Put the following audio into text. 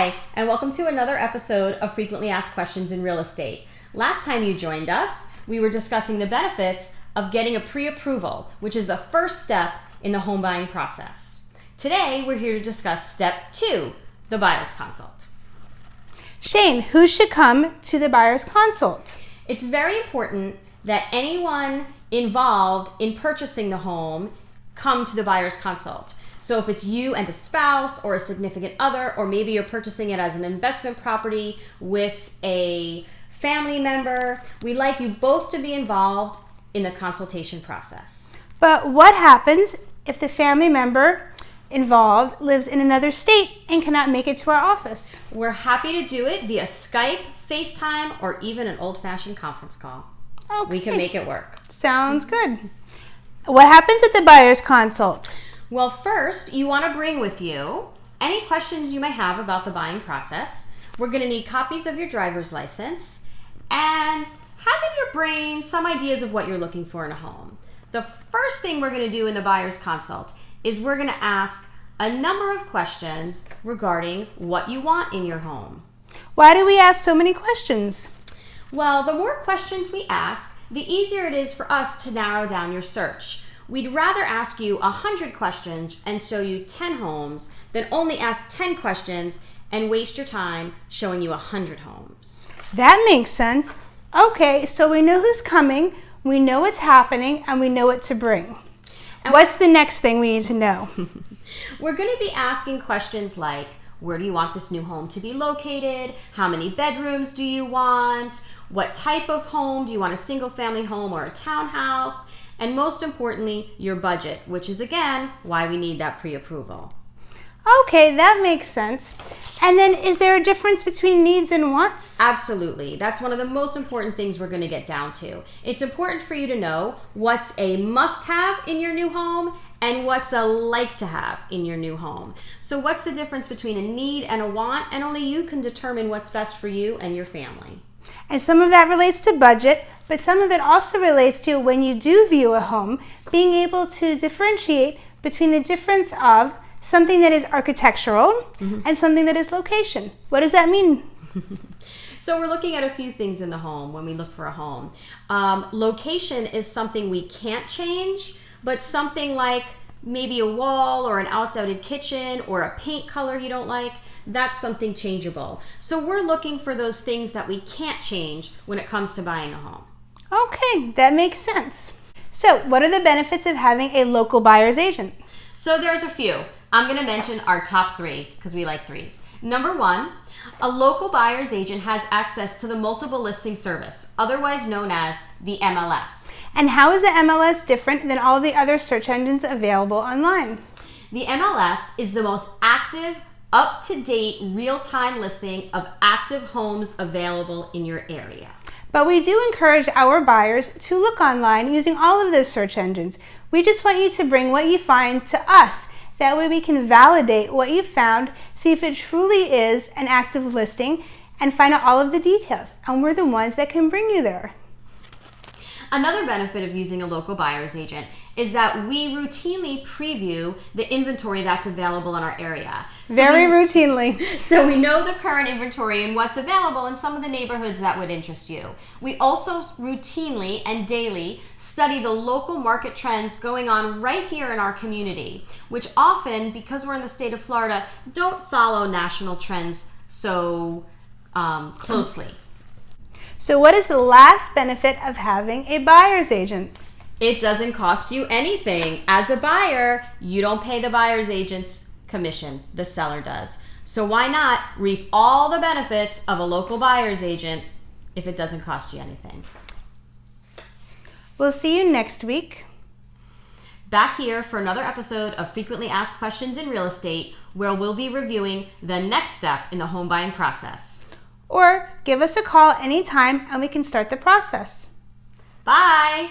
Hi, and welcome to another episode of Frequently Asked Questions in Real Estate. Last time you joined us, we were discussing the benefits of getting a pre-approval, which is the first step in the home buying process. Today, we're here to discuss step 2, the buyer's consult. Shane, who should come to the buyer's consult? It's very important that anyone involved in purchasing the home come to the buyer's consult. So if it's you and a spouse or a significant other, or maybe you're purchasing it as an investment property with a family member, we'd like you both to be involved in the consultation process. But what happens if the family member involved lives in another state and cannot make it to our office? We're happy to do it via Skype, FaceTime, or even an old-fashioned conference call. Okay. We can make it work. Sounds good. What happens at the buyer's consult? Well, first, you want to bring with you any questions you may have about the buying process. We're going to need copies of your driver's license and have in your brain some ideas of what you're looking for in a home. The first thing we're going to do in the buyer's consult is we're going to ask a number of questions regarding what you want in your home. Why do we ask so many questions? Well, the more questions we ask, the easier it is for us to narrow down your search. We'd rather ask you 100 questions and show you 10 homes than only ask 10 questions and waste your time showing you 100 homes. That makes sense. Okay, so we know who's coming, we know what's happening, and we know what to bring. And what's the next thing we need to know? We're going to be asking questions like, where do you want this new home to be located? How many bedrooms do you want? What type of home? Do you want a single family home or a townhouse? And most importantly, your budget, which is again, why we need that pre-approval. Okay, that makes sense. And then is there a difference between needs and wants? Absolutely. That's one of the most important things we're going to get down to. It's important for you to know what's a must-have in your new home and what's a like-to-have in your new home. So what's the difference between a need and a want? And only you can determine what's best for you and your family. And some of that relates to budget, but some of it also relates to when you do view a home, being able to differentiate between the difference of something that is architectural and something that is location. What does that mean? So we're looking at a few things in the home when we look for a home. Location is something we can't change, but something like maybe a wall or an outdated kitchen or a paint color you don't like, that's something changeable. So we're looking for those things that we can't change when it comes to buying a home. Okay, that makes sense. So what are the benefits of having a local buyer's agent? So there's a few. I'm going to mention our top 3 because we like 3s. Number 1, a local buyer's agent has access to the multiple listing service, otherwise known as the MLS. And how is the MLS different than all the other search engines available online? The MLS is the most active, up-to-date, real-time listing of active homes available in your area. But we do encourage our buyers to look online using all of those search engines. We just want you to bring what you find to us. That way we can validate what you found, see if it truly is an active listing, and find out all of the details. And we're the ones that can bring you there. Another benefit of using a local buyer's agent is that we routinely preview the inventory that's available in our area. Very routinely. So we know the current inventory and what's available in some of the neighborhoods that would interest you. We also routinely and daily study the local market trends going on right here in our community, which often, because we're in the state of Florida, don't follow national trends so closely. So what is the last benefit of having a buyer's agent? It doesn't cost you anything. As a buyer, you don't pay the buyer's agent's commission. The seller does. So why not reap all the benefits of a local buyer's agent if it doesn't cost you anything? We'll see you next week. Back here for another episode of Frequently Asked Questions in Real Estate, where we'll be reviewing the next step in the home buying process. Or give us a call anytime and we can start the process. Bye!